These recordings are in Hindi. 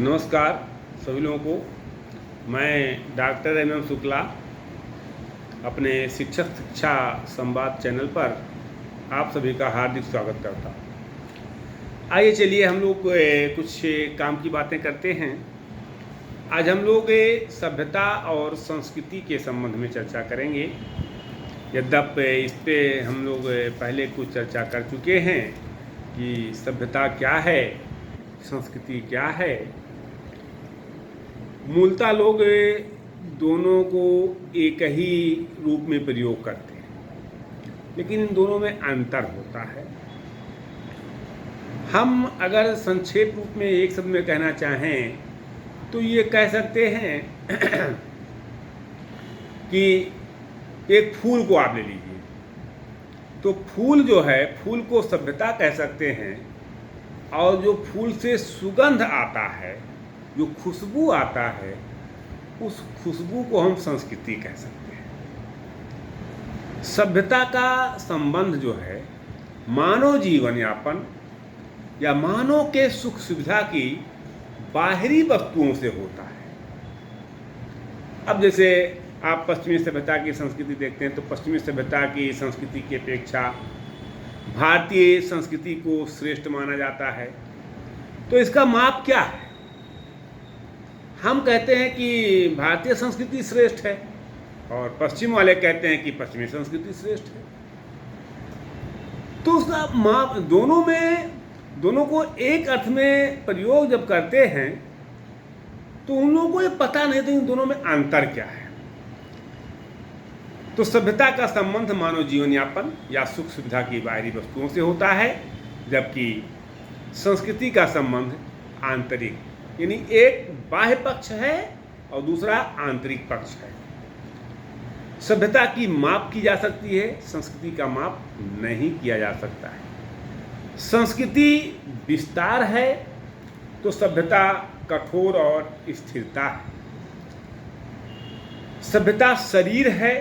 नमस्कार सभी लोगों को। मैं डॉक्टर एम शुक्ला अपने शिक्षा संवाद चैनल पर आप सभी का हार्दिक स्वागत करता हूँ। आइए चलिए हम लोग कुछ काम की बातें करते हैं। आज हम लोग सभ्यता और संस्कृति के संबंध में चर्चा करेंगे। यद्यपि इस पे हम लोग पहले कुछ चर्चा कर चुके हैं कि सभ्यता क्या है, संस्कृति क्या है। मूलतः लोग दोनों को एक ही रूप में प्रयोग करते हैं, लेकिन इन दोनों में अंतर होता है। हम अगर संक्षेप रूप में एक शब्द में कहना चाहें तो ये कह सकते हैं कि एक फूल को आप ले लीजिए, तो फूल जो है, फूल को सभ्यता कह सकते हैं, और जो फूल से सुगंध आता है, जो खुशबू आता है, उस खुशबू को हम संस्कृति कह सकते हैं। सभ्यता का संबंध जो है मानव जीवन यापन या मानव के सुख सुविधा की बाहरी वस्तुओं से होता है। अब जैसे आप पश्चिमी सभ्यता की संस्कृति देखते हैं तो पश्चिमी सभ्यता की संस्कृति की अपेक्षा भारतीय संस्कृति को श्रेष्ठ माना जाता है। तो इसका माप क्या है? हम कहते हैं कि भारतीय संस्कृति श्रेष्ठ है और पश्चिम वाले कहते हैं कि पश्चिमी संस्कृति श्रेष्ठ है। तो उसका माप दोनों को एक अर्थ में प्रयोग जब करते हैं तो उन लोगों को ये पता नहीं था इन दोनों में अंतर क्या है। तो सभ्यता का संबंध मानव जीवन यापन या सुख सुविधा की बाहरी वस्तुओं से होता है, जबकि संस्कृति का संबंध आंतरिक, यानी एक बाह्य पक्ष है और दूसरा आंतरिक पक्ष है। सभ्यता की माप की जा सकती है, संस्कृति का माप नहीं किया जा सकता है। संस्कृति विस्तार है तो सभ्यता कठोर और स्थिरता है। सभ्यता शरीर है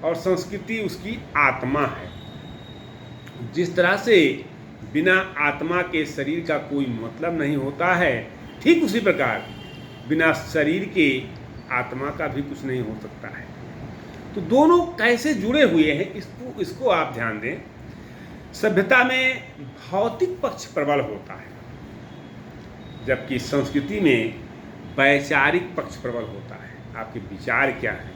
और संस्कृति उसकी आत्मा है। जिस तरह से बिना आत्मा के शरीर का कोई मतलब नहीं होता है, ठीक उसी प्रकार बिना शरीर के आत्मा का भी कुछ नहीं हो सकता है। तो दोनों कैसे जुड़े हुए हैं इसको आप ध्यान दें। सभ्यता में भौतिक पक्ष प्रबल होता है, जबकि संस्कृति में वैचारिक पक्ष प्रबल होता है। आपके विचार क्या है?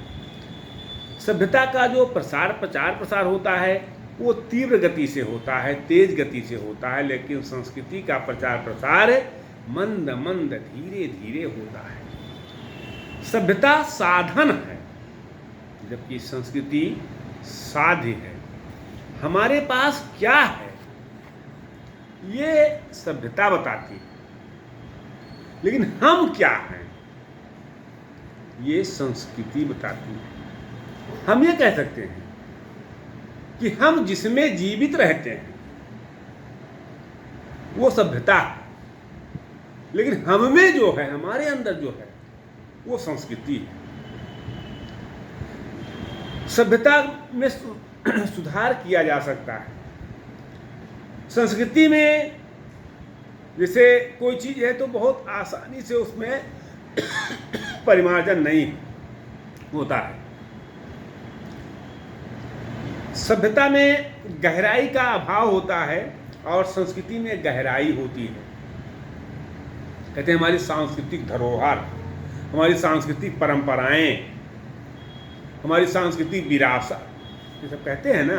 सभ्यता का जो प्रचार प्रसार होता है वो तीव्र गति से होता है, तेज गति से होता है, लेकिन संस्कृति का प्रचार प्रसार मंद मंद धीरे धीरे होता है। सभ्यता साधन है जबकि संस्कृति साध्य है। हमारे पास क्या है ये सभ्यता बताती है, लेकिन हम क्या हैं ये संस्कृति बताती है। हम ये कह सकते हैं कि हम जिसमें जीवित रहते हैं वो सभ्यता है, लेकिन हम में जो है, हमारे अंदर जो है, वो संस्कृति है। सभ्यता में सुधार किया जा सकता है। संस्कृति में जैसे कोई चीज़ है तो बहुत आसानी से उसमें परिमार्जन नहीं होता है। सभ्यता में गहराई का अभाव होता है और संस्कृति में गहराई होती है। कहते हैं हमारी सांस्कृतिक धरोहर, हमारी सांस्कृतिक परंपराएं, हमारी सांस्कृतिक विरासत, ये सब कहते हैं ना।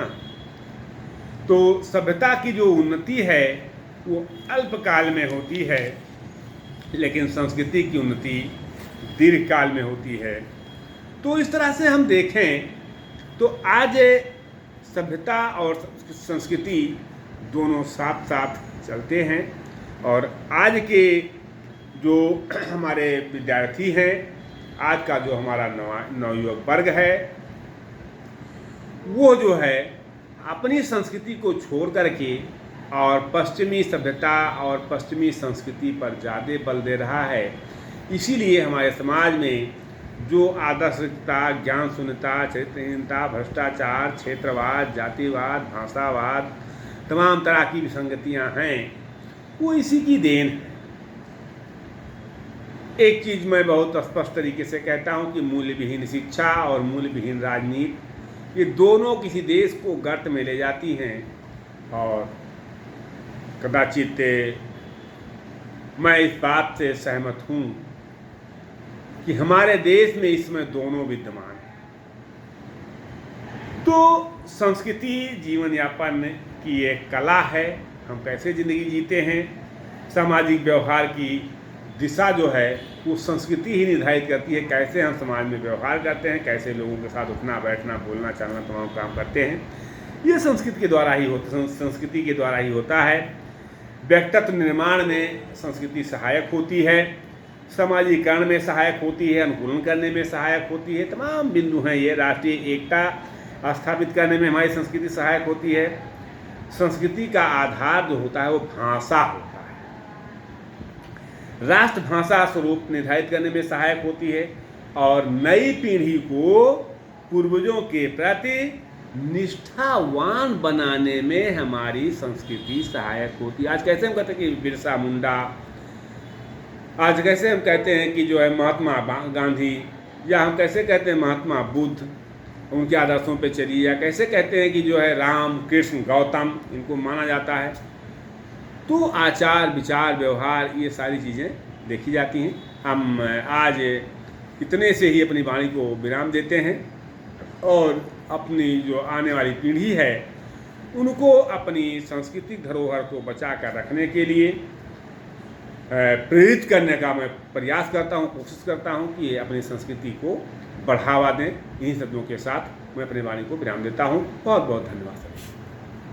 तो सभ्यता की जो उन्नति है वो अल्पकाल में होती है, लेकिन संस्कृति की उन्नति दीर्घकाल में होती है। तो इस तरह से हम देखें तो आज सभ्यता और संस्कृति दोनों साथ साथ चलते हैं। और आज के जो हमारे विद्यार्थी हैं, आज का जो हमारा नवयुवक वर्ग है, वो जो है अपनी संस्कृति को छोड़ करके और पश्चिमी सभ्यता और पश्चिमी संस्कृति पर ज़्यादा बल दे रहा है। इसीलिए हमारे समाज में जो आदर्शता, ज्ञान शून्यता, चरित्रहीनता, भ्रष्टाचार, क्षेत्रवाद, जातिवाद, भाषावाद, तमाम तरह की विसंगतियां हैं, वो इसी की देन है। एक चीज़ मैं बहुत स्पष्ट तरीके से कहता हूँ कि मूल्य विहीन शिक्षा और मूल्य विहीन राजनीति, ये दोनों किसी देश को गर्त में ले जाती हैं। और कदाचित मैं इस बात से सहमत हूँ कि हमारे देश में इसमें दोनों विद्यमान हैं। तो संस्कृति जीवन यापन की एक कला है, हम कैसे ज़िंदगी जीते हैं, सामाजिक व्यवहार की दिशा जो है वो संस्कृति ही निर्धारित करती है। कैसे हम समाज में व्यवहार करते हैं, कैसे लोगों के साथ उठना बैठना बोलना चलना तमाम काम करते हैं, ये संस्कृति के द्वारा ही होता है। व्यक्तित्व निर्माण में संस्कृति सहायक होती है, समाजीकरण में सहायक होती है, अनुकूलन करने में सहायक होती है। तमाम बिंदु हैं ये। राष्ट्रीय एकता स्थापित करने में हमारी संस्कृति सहायक होती है। संस्कृति का आधार जो होता है वो भाषा होता है। राष्ट्रभाषा स्वरूप निर्धारित करने में सहायक होती है और नई पीढ़ी को पूर्वजों के प्रति निष्ठावान बनाने में हमारी संस्कृति सहायक होती है। आज कैसे हम कहते हैं कि बिरसा मुंडा, आज कैसे हम कहते हैं कि जो है महात्मा गांधी, या हम कैसे कहते हैं महात्मा बुद्ध, उनके आदर्शों पे चलिए, या कैसे कहते हैं कि जो है राम कृष्ण गौतम, इनको माना जाता है। तो आचार विचार व्यवहार ये सारी चीज़ें देखी जाती हैं। हम आज इतने से ही अपनी वाणी को विराम देते हैं और अपनी जो आने वाली पीढ़ी है उनको अपनी सांस्कृतिक धरोहर को बचा कर रखने के लिए प्रेरित करने का मैं प्रयास करता हूँ, कोशिश करता हूँ कि अपनी संस्कृति को बढ़ावा दें। इन्हीं शब्दों के साथ मैं अपनी वाणी को विराम देता हूँ। बहुत बहुत धन्यवाद।